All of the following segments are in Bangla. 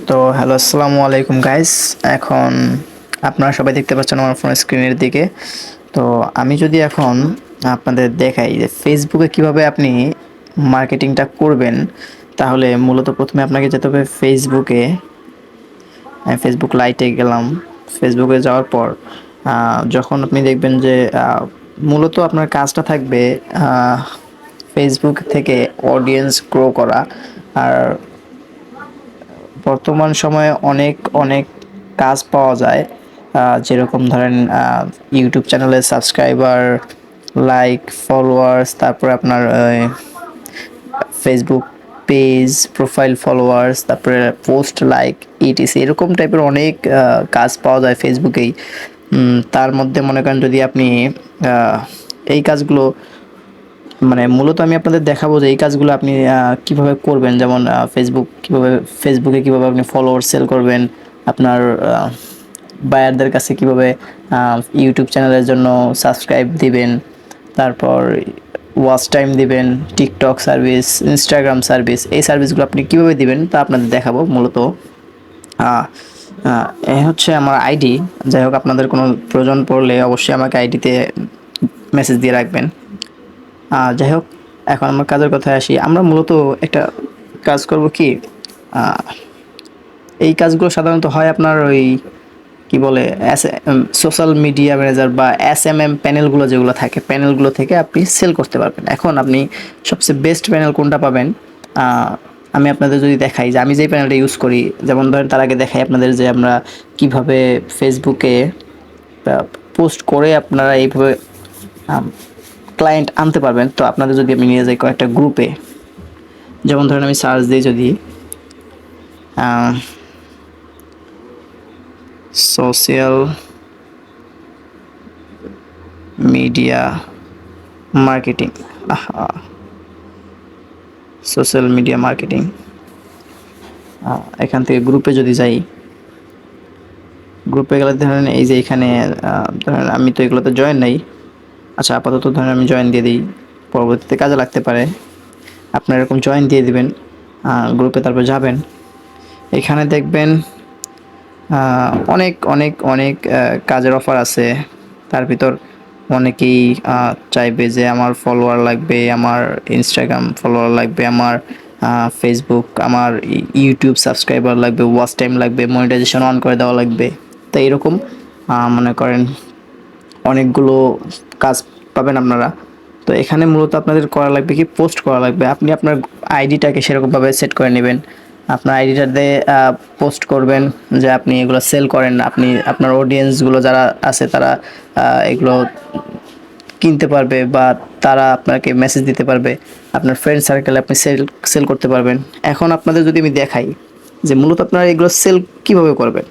তো হ্যালো, আসসালামু আলাইকুম গাইস। এখন আপনারা সবাই দেখতে পাচ্ছেন আমার ফোন স্ক্রিনের দিকে। তো আমি যদি এখন আপনাদের দেখাই যে ফেসবুকে কিভাবে আপনি মার্কেটিংটা করবেন, তাহলে মূলত প্রথমে আপনাকে যেতে হবে ফেসবুকে। ফেসবুক লাইটে গেলাম। ফেসবুকে যাওয়ার পর যখন আপনি দেখবেন যে মূলত আপনার কাজটা থাকবে ফেসবুক থেকে অডিয়েন্স গ্রো করা। আর বর্তমান সময়ে অনেক অনেক কাজ পাওয়া যায়, যেরকম ধরেন ইউটিউব চ্যানেলের সাবস্ক্রাইবার, লাইক, ফলোয়ার্স, তারপরে আপনার ফেসবুক পেজ প্রোফাইল ফলোয়ার্স, তারপরে পোস্ট লাইক, ইটিসি এরকম টাইপের অনেক কাজ পাওয়া যায় ফেসবুকেই। তার মধ্যে মনে করেন যদি আপনি এই কাজগুলো মানে মূলত আমি আপনাদের দেখাবো যে এই কাজগুলো আপনি কিভাবে করবেন। যেমন ফেসবুকে কিভাবে আপনি ফলোয়ার সেল করবেন, আপনার বায়ারদের কাছে কিভাবে ইউটিউব চ্যানেলের জন্য সাবস্ক্রাইব দিবেন, তারপর ওয়াচ টাইম দিবেন, টিকটক সার্ভিস, ইনস্টাগ্রাম সার্ভিস, এই সার্ভিসগুলো আপনি কিভাবে দিবেন তা আপনাদের দেখাবো মূলত। এ হচ্ছে আমার আইডি। যাই হোক, আপনাদের কোনো প্রয়োজন পড়লে অবশ্যই আমাকে আইডিতে মেসেজ দিয়ে রাখবেন। যাই হোক, এখন আমার কাজের কথায় আসি। আমরা মূলত একটা কাজ করব কি, এই কাজগুলো সাধারণত হয় আপনার ওই কি বলে সোশ্যাল মিডিয়া ম্যানেজার বা SMM প্যানেলগুলো যেগুলো থাকে, প্যানেলগুলো থেকে আপনি সেল করতে পারবেন। এখন আপনি সবচেয়ে বেস্ট প্যানেল কোনটা পাবেন, আমি আপনাদের যদি দেখাই যে আমি যেই প্যানেলটা ইউজ করি, যেমন ধরেন তার আগে দেখাই আপনাদের যে আমরা কিভাবে ফেসবুকে পোস্ট করে আপনারা এইভাবে ক্লায়েন্ট আনতে পারবেন। তো আপনাদের যদি আমি নিয়ে যাই কয়েকটা গ্রুপে, যেমন ধরেন আমি সার্চ দিই যদি social media marketing, social media marketing, এখান থেকে গ্রুপে যদি যাই, গ্রুপে গেলে ধরেন এই যে এখানে ধরেন আমি তো এগুলোতে জয়েন নাই। আচ্ছা, আপাতত ধরেন আমি জয়েন দিয়ে দিই, পরবর্তীতে কাজে লাগতে পারে। আপনার এরকম জয়েন দিয়ে দিবেন গ্রুপে, তারপর যাবেন, এখানে দেখবেন অনেক অনেক অনেক কাজের অফার আছে। তার ভিতর অনেকেই চাইবে যে আমার ফলোয়ার লাগবে, আমার ইনস্টাগ্রাম ফলোয়ার লাগবে, আমার ফেসবুক, আমার ইউটিউব সাবস্ক্রাইবার লাগবে, ওয়াচ টাইম লাগবে, মনিটাইজেশন অন করে দেওয়া লাগবে। তো এরকম মনে করেন অনেকগুলো কাজ পাবেন আপনারা। তো এখানে মূলত আপনাদের করা লাগবে কি, পোস্ট করা লাগবে। আপনি আপনার আইডিটাকে সেরকমভাবে সেট করে নেবেন, আপনার আইডিটাতে পোস্ট করবেন যে আপনি এগুলো সেল করেন। আপনি আপনার অডিয়েন্সগুলো যারা আছে তারা এগুলো কিনতে পারবে বা তারা আপনাকে মেসেজ দিতে পারবে। আপনার ফ্রেন্ড সার্কেলে আপনি সেল করতে পারবেন। এখন আপনাদের যদি আমি দেখাই যে মূলত আপনারা এগুলো সেল কিভাবে করবেন,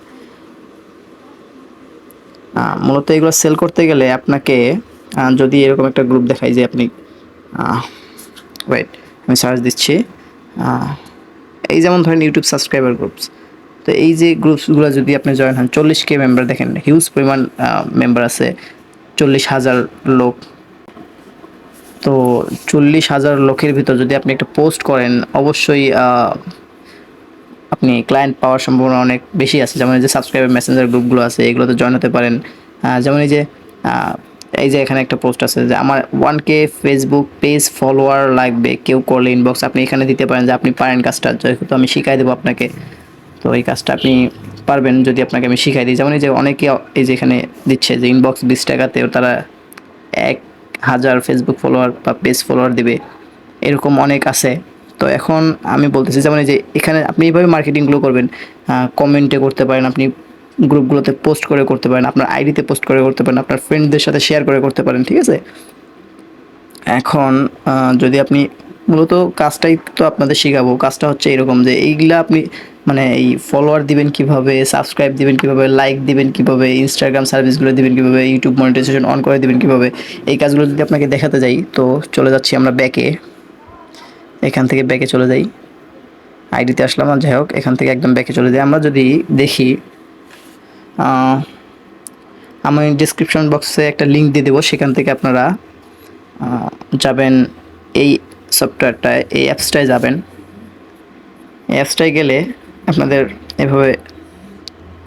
মূলত এগুলো সেল করতে গেলে আপনাকে যদি এরকম একটা গ্রুপ দেখাই যে আপনি ওয়েট আমি সার্চ দিচ্ছি, এই যেমন ধরেন ইউটিউব সাবস্ক্রাইবার গ্রুপস। তো এই যে গ্রুপসগুলো যদি আপনি জয়েন হন, 40K মেম্বার, দেখেন হিউজ পরিমাণ মেম্বার আছে, 40,000 লোক। তো 40,000 লোকের ভিতর যদি আপনি একটা পোস্ট করেন, অবশ্যই আপনি ক্লায়েন্ট পাওয়ার সম্ভাবনা অনেক বেশি আছে। যেমন এই যে সাবস্ক্রাইবার মেসেঞ্জার গ্রুপগুলো আছে, এগুলোতে জয়েন হতে পারেন। যেমন এই যে এখানে একটা পোস্ট আছে যে আমার 1K ফেসবুক পেজ ফলোয়ার লাগবে, কেউ করলে ইনবক্স, আপনি এখানে দিতে পারেন যে আপনি পারেন কাজটা, যেহেতু আমি শিখাই দেবো আপনাকে। তো এই কাজটা আপনি পারবেন যদি আপনাকে আমি শিখাই দিই। যেমন এই যে অনেকে এই যে এখানে দিচ্ছে যে ইনবক্স 20 টাকাতে তারা 1,000 ফেসবুক ফলোয়ার বা পেজ ফলোয়ার দিবে, এরকম অনেক আছে। তো এখন আমি বলতেছি যেমন এই যে এখানে আপনি এইভাবে মার্কেটিংগুলো করবেন। কমেন্টে করতে পারেন, আপনি গ্রুপগুলোতে পোস্ট করে করতে পারেন, আপনার আইডিতে পোস্ট করে করতে পারেন, আপনার ফ্রেন্ডদের সাথে শেয়ার করে করতে পারেন, ঠিক আছে। এখন যদি আপনি মূলত কাজটাই তো আপনাদের শেখাবো, কাজটা হচ্ছে এরকম যে এইগুলা আপনি মানে এই ফলোয়ার দিবেন কিভাবে, সাবস্ক্রাইব দিবেন কিভাবে, লাইক দিবেন কিভাবে, ইনস্টাগ্রাম সার্ভিসগুলো দিবেন কিভাবে, ইউটিউব মনিটাইজেশন অন করে দিবেন কিভাবে, এই কাজগুলো যদি আপনাকে দেখাতে যাই তো চলে যাচ্ছি আমরা ব্যাকে। এখান থেকে ব্যাকে চলে যাই, আইডিতে আসলাম। আর যাই হোক, এখান থেকে একদম ব্যাকে চলে যাই। আমরা যদি দেখি আমি ডিসক্রিপশন বক্সে একটা লিঙ্ক দিয়ে দেবো, সেখান থেকে আপনারা যাবেন এই সফটওয়্যারটায়, এই অ্যাপসটায় যাবেন। এই অ্যাপসটায় গেলে আপনাদের এভাবে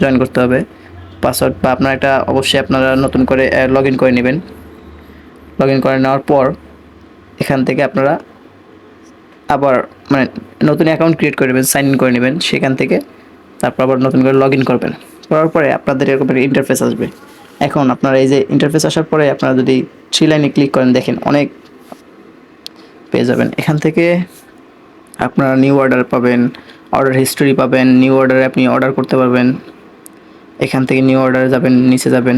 জয়েন করতে হবে। পাসওয়ার্ড বা আপনার একটা অবশ্যই আপনারা নতুন করে লগ ইন করে নেবেন। লগ ইন করে নেওয়ার পর এখান থেকে আপনারা আবার মানে নতুন অ্যাকাউন্ট ক্রিয়েট করে নেবেন, সাইন ইন করে নেবেন সেখান থেকে। তারপর আবার নতুন করে লগ ইন করবেন। করার পরে আপনাদের এরকম একটা ইন্টারফেস আসবে। এখন আপনারা এই যে ইন্টারফেস আসার পরে আপনারা যদি 3 লাইনে ক্লিক করেন, দেখেন অনেক পেয়ে যাবেন। এখান থেকে আপনারা নিউ অর্ডার পাবেন, অর্ডার হিস্টোরি পাবেন, নিউ অর্ডারে আপনি অর্ডার করতে পারবেন। এখান থেকে নিউ অর্ডারে যাবেন, নিচে যাবেন,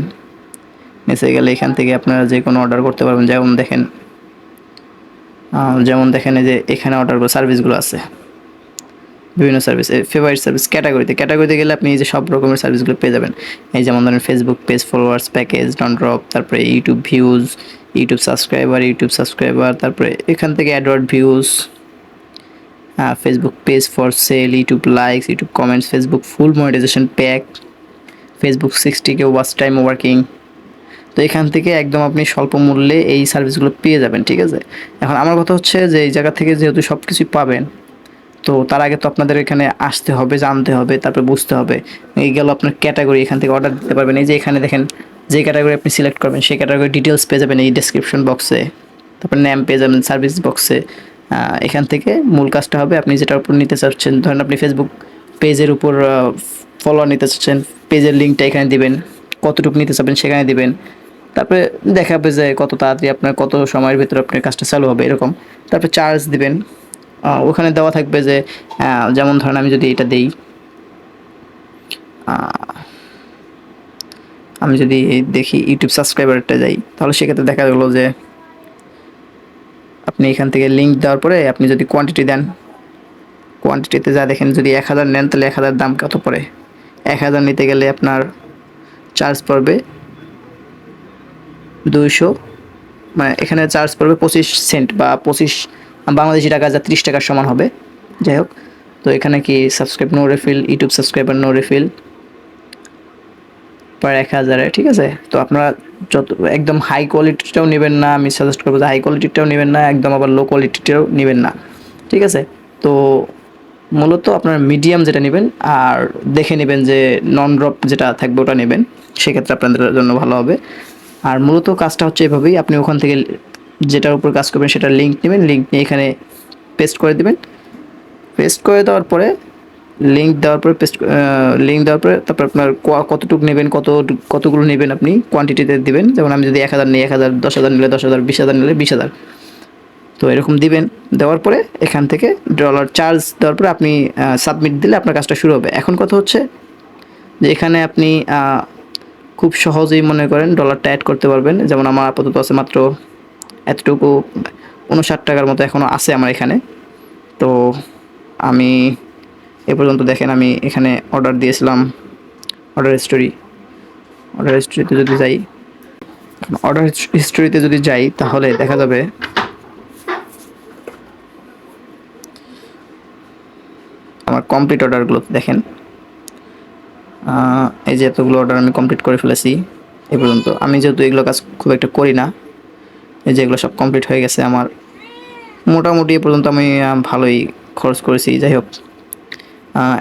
নিচে গেলে এখান থেকে আপনারা যে কোনো অর্ডার করতে পারবেন। যেমন দেখেন এই যে এখানে অর্ডার সার্ভিসগুলো আছে, বিভিন্ন সার্ভিস, ফেভারিট সার্ভিস ক্যাটাগরিতে গেলে আপনি এই যে সব রকমের সার্ভিসগুলো পেয়ে যাবেন। এই যেমন ধরেন ফেসবুক পেজ ফলোয়ার্স, প্যাকেজ, ডন ড্রপ, তারপরে ইউটিউব ভিউজ, ইউটিউব সাবস্ক্রাইবার, তারপরে এখান থেকে adword views, Facebook page for sale, YouTube likes, YouTube comments, Facebook full monetisation pack, Facebook 60K watch time working. তো এখান থেকে একদম আপনি স্বল্প মূল্যে এই সার্ভিসগুলো পেয়ে যাবেন, ঠিক আছে। এখন আমার কথা হচ্ছে যে এই জায়গা থেকে যেহেতু সব কিছুই পাবেন, তো তার আগে তো আপনাদের এখানে আসতে হবে, জানতে হবে, তারপরে বুঝতে হবে। এই গেল আপনার ক্যাটাগরি, এখান থেকে অর্ডার দিতে পারবেন। এই যে এখানে দেখেন যে ক্যাটাগরি আপনি সিলেক্ট করবেন সেই ক্যাটাগরি ডিটেলস পেয়ে যাবেন এই ডেসক্রিপশন বক্সে, তারপর নেম পেয়ে যাবেন সার্ভিস বক্সে। এখান থেকে মূল কাজটা হবে আপনি যেটার উপর নিতে চাচ্ছেন, ধরেন আপনি ফেসবুক পেজের উপর ফলোয়ার নিতে চাচ্ছেন, পেজের লিঙ্কটা এখানে দিবেন, কতটুকু নিতে চাচ্ছেন সেখানে দিবেন। তারপরে দেখাবে যে কত তাড়াতাড়ি আপনার কত সময়ের ভিতরে আপনার কাজটা চালু হবে এরকম। তারপরে চার্জ দিবেন, ওখানে দেওয়া থাকবে যে যেমন ধরেন আমি যদি এটা দেই, আমি যদি দেখি ইউটিউব সাবস্ক্রাইবারটা যাই, তাহলে সেক্ষেত্রে দেখা গেলো যে আপনি এখান থেকে লিঙ্ক দেওয়ার পরে আপনি যদি কোয়ান্টিটি দেন, কোয়ান্টিটিতে যা দেখেন যদি 1000 নেন তাহলে 1000 দাম কত পড়ে। 1000 নিতে গেলে আপনার চার্জ পড়বে 200, মানে এখানে চার্জ পড়বে 25 সেন্ট বা 25 বাংলাদেশি টাকা, যা 30 টাকার সমান হবে। যাই হোক, তো এখানে কি subscribe no refill, YouTube subscriber no refill প্রায় 1000, ঠিক আছে। তো আপনারা যত একদম হাই কোয়ালিটিটাও নেবেন না, আমি সাজেস্ট করবো যে হাই কোয়ালিটিটাও নেবেন না, একদম আবার লো কোয়ালিটিটাও নেবেন না, ঠিক আছে। তো মূলত আপনার মিডিয়াম যেটা নেবেন আর দেখে নেবেন যে নন ড্রপ যেটা থাকবে ওটা নেবেন, সেক্ষেত্রে আপনাদের জন্য ভালো হবে। আর মূলত কাজটা হচ্ছে এভাবেই, আপনি ওখান থেকে যেটার উপর কাজ করবেন সেটার লিঙ্ক নেবেন, লিঙ্ক নিয়ে এখানে পেস্ট করে দেবেন। পেস্ট করে দেওয়ার পরে লিঙ্ক দেওয়ার পরে তারপর আপনার কতটুকু নেবেন, কতগুলো নেবেন আপনি কোয়ান্টিটিতে দিবেন। যেমন আমি যদি 1000 নিই 1000, 10,000 নিলে 10,000, 20,000 নিলে 20,000, তো এরকম দিবেন। দেওয়ার পরে এখান থেকে ডলার চার্জ দেওয়ার পরে আপনি সাবমিট দিলে আপনার কাজটা শুরু হবে। এখন কথা হচ্ছে যে এখানে আপনি খুব সহজেই মনে করেন ডলারটা অ্যাড করতে পারবেন। যেমন আমার আপাতত আছে মাত্র এতটুকু, 59 টাকার মতো এখনও আছে আমার এখানে। তো আমি এ পর্যন্ত দেখেন আমি এখানে অর্ডার দিয়েছিলাম, অর্ডার হিস্টোরিতে যদি যাই তাহলে দেখা যাবে আমার কমপ্লিট অর্ডারগুলো দেখেন। এই যে এতগুলো অর্ডার আমি কমপ্লিট করে ফেলেছি এ পর্যন্ত। আমি যেহেতু এগুলো কাজ খুব একটা করি না, এই যে এগুলো সব কমপ্লিট হয়ে গেছে আমার, মোটামুটি এ পর্যন্ত আমি ভালোই খরচ করেছি। যাই হোক,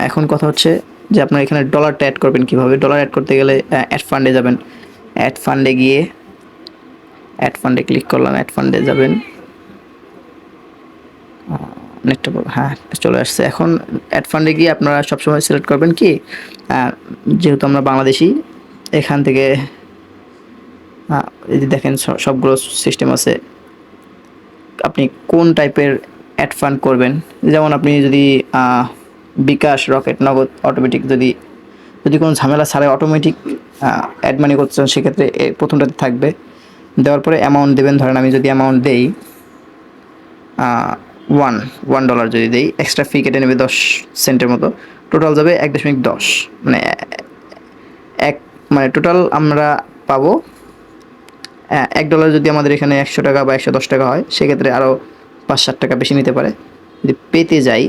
এখন কথা হচ্ছে যে আপনার এখানে ডলারটা অ্যাড করবেন কীভাবে। ডলার অ্যাড করতে গেলে অ্যাড ফান্ডে যাবেন, অ্যাড ফান্ডে গিয়ে অ্যাড ফান্ডে ক্লিক করলাম, অ্যাড ফান্ডে যাবেন, নেটটা হ্যাঁ চলে আসছে। এখন অ্যাড ফান্ডে গিয়ে আপনারা সবসময় সিলেক্ট করবেন কি, যেহেতু আমরা বাংলাদেশি, এখান থেকে এই যে দেখেন সবগুলো সিস্টেম আছে, আপনি কোন টাইপের অ্যাড ফান্ড করবেন। যেমন আপনি যদি বিকাশ, রকেট, নগদ, অটোমেটিক, যদি কোনো ঝামেলা ছাড়াই অটোমেটিক অ্যাড মানি করতে চান সেক্ষেত্রে প্রথমটাতে থাকবে। দেওয়ার পরে অ্যামাউন্ট দেবেন, ধরেন আমি যদি অ্যামাউন্ট দেই $1 যদি দেই, এক্সট্রা ফি কেটে নেবে 10 সেন্টের মতো, টোটাল যাবে 1.10, মানে টোটাল আমরা পাবো $1 যদি আমাদের এখানে 100 টাকা বা 110 টাকা হয়, সেক্ষেত্রে আরও 5-7 টাকা বেশি নিতে পারে। যদি পেতে যাই,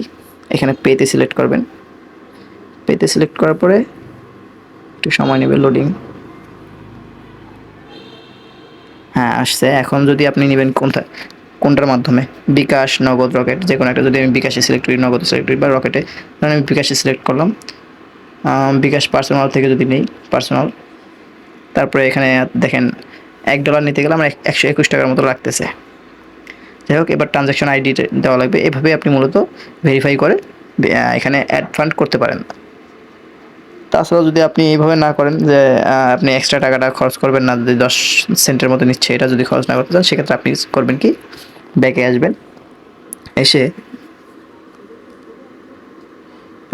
এখানে পেতে সিলেক্ট করবেন, পেতে সিলেক্ট করার পরে একটু সময় নেবে লোডিং, হ্যাঁ আসছে। এখন যদি আপনি নেবেন কোনটা, কোনটার মাধ্যমে, বিকাশ, নগদ, রকেট, যে কোনো একটা। যদি আমি বিকাশে সিলেক্ট করি, নগদ সিলেক্ট করি বা রকেটে, তাহলে আমি বিকাশে সিলেক্ট করলাম। বিকাশ পার্সোনাল থেকে যদি নেই, পার্সোনাল, তারপরে এখানে দেখেন $1 নিতে গেলে আমার 121 টাকার মতো লাগতেছে। যাই হোক, এবার ট্রানজ্যাকশন আইডি দেওয়া লাগবে। এভাবে আপনি মূলত ভেরিফাই করে এখানে অ্যাড ফান্ড করতে পারেন। তাছাড়া যদি আপনি এইভাবে না করেন, যে আপনি এক্সট্রা টাকাটা খরচ করবেন না, যদি 10 সেন্টের মতো নিচ্ছে, এটা যদি খরচ না করতে চান, সেক্ষেত্রে আপনি করবেন কি, ব্যাকে আসবেন, এসে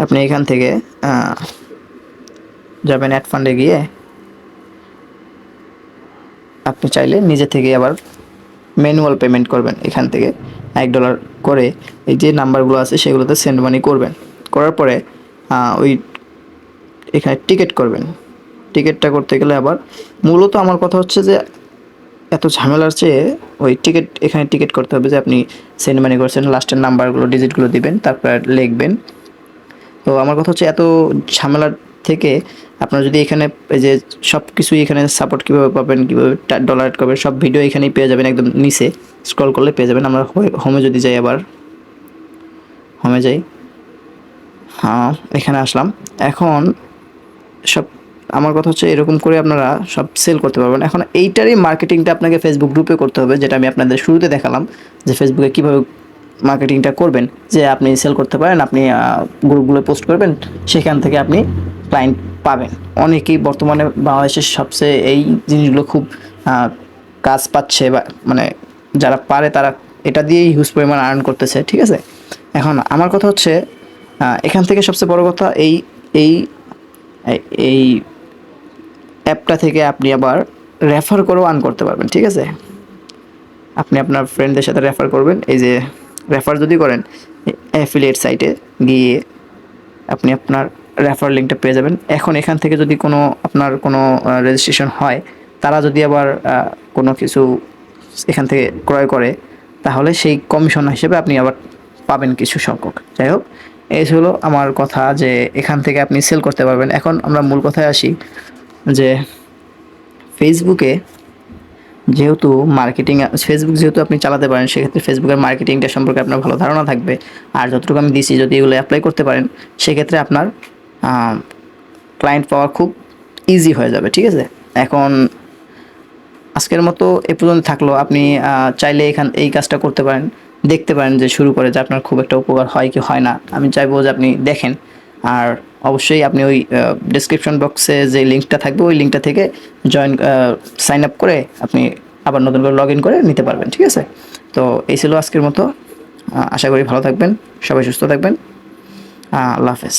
আপনি এখান থেকে যাবেন অ্যাড ফান্ডে গিয়ে আপনি চাইলে নিজে থেকে আবার ম্যানুয়াল পেমেন্ট করবেন। এখান থেকে $1 করে এই যে নাম্বারগুলো আছে সেগুলোতে সেন্ড মানি করবেন। করার পরে ওই এখানে টিকিট করবেন। টিকিটটা করতে গেলে আবার মূলত আমার কথা হচ্ছে যে এত ঝামেলার চেয়ে ওই টিকিট, এখানে টিকিট করতে হবে যে আপনি সেন্ড মানি করছেন, লাস্টের নাম্বারগুলো, ডিজিটগুলো দিবেন, তারপর লিখবেন। তো আমার কথা হচ্ছে এত ঝামেলার থেকে আপনারা যদি এখানে এই যে সব কিছুই এখানে সাপোর্ট কীভাবে পাবেন, কীভাবে ডলার করবেন, সব ভিডিও এখানেই পেয়ে যাবেন, একদম নিচে স্ক্রল করলে পেয়ে যাবেন। আমরা হোমে যদি যাই, আবার হোমে যাই, এখানে আসলাম। এখন সব আমার কথা হচ্ছে এরকম করে আপনারা সব সেল করতে পারবেন। এখন এইটারই মার্কেটিংটা আপনাকে ফেসবুক গ্রুপে করতে হবে, যেটা আমি আপনাদের শুরুতে দেখালাম যে ফেসবুকে কীভাবে মার্কেটিংটা করবেন, যে আপনি সেল করতে পারেন, আপনি গ্রুপগুলো পোস্ট করবেন, সেখান থেকে আপনি ক্লায়েন্ট পাবেন। অনেকেই বর্তমানে বাংলাদেশের সবচেয়ে এই জিনিসগুলো খুব কাজ পাচ্ছে, বা মানে যারা পারে তারা এটা দিয়েই হিউজ পরিমাণ আর্ন করতেছে, ঠিক আছে। এখন আমার কথা হচ্ছে এখান থেকে সবচেয়ে বড় কথা, এই এই এই অ্যাপটা থেকে আপনি আবার রেফার করেও আর্ন করতে পারবেন, ঠিক আছে। আপনি আপনার ফ্রেন্ডদের সাথে রেফার করবেন। এই যে রেফার যদি করেন, অ্যাফিলিয়েট সাইটে গিয়ে আপনি আপনার রেফার লিঙ্কটা পেয়ে যাবেন। এখন এখান থেকে যদি আপনার কোনো রেজিস্ট্রেশন হয়, তারা যদি আবার কোনো কিছু এখান থেকে ক্রয় করে, তাহলে সেই কমিশন হিসেবে আপনি আবার পাবেন কিছু সংখ্যক। যাই হোক, এই হলো আমার কথা, যে এখান থেকে আপনি সেল করতে পারবেন। এখন আমরা মূল কথায় আসি, যে ফেসবুকে যেহেতু ফেসবুক যেহেতু আপনি চালাতে পারেন, সেক্ষেত্রে ফেসবুকের মার্কেটিংটা সম্পর্কে আপনার ভালো ধারণা থাকবে। আর যতটুকু আমি দিছি, যদি এগুলো অ্যাপ্লাই করতে পারেন, সেক্ষেত্রে আপনার ক্লায়েন্ট পাওয়া খুব ইজি হয়ে যাবে, ঠিক আছে। এখন আজকের মতো এ পর্যন্ত থাকলো। আপনি চাইলে এই কাজটা করতে পারেন, দেখতে পারেন যে শুরু করে যে আপনার খুব একটা উপকার হয় কি হয় না। আমি চাইবো যে আপনি দেখেন, আর অবশ্যই আপনি ওই ডেসক্রিপশন বক্সে যে লিঙ্কটা থাকবে, ওই লিঙ্কটা থেকে সাইন আপ করে আপনি আবার নতুন করে লগ ইন করে নিতে পারবেন, ঠিক আছে। তো এই ছিল আজকের মতো। আশা করি ভালো থাকবেন, সবাই সুস্থ থাকবেন। আল্লাহ হাফেজ।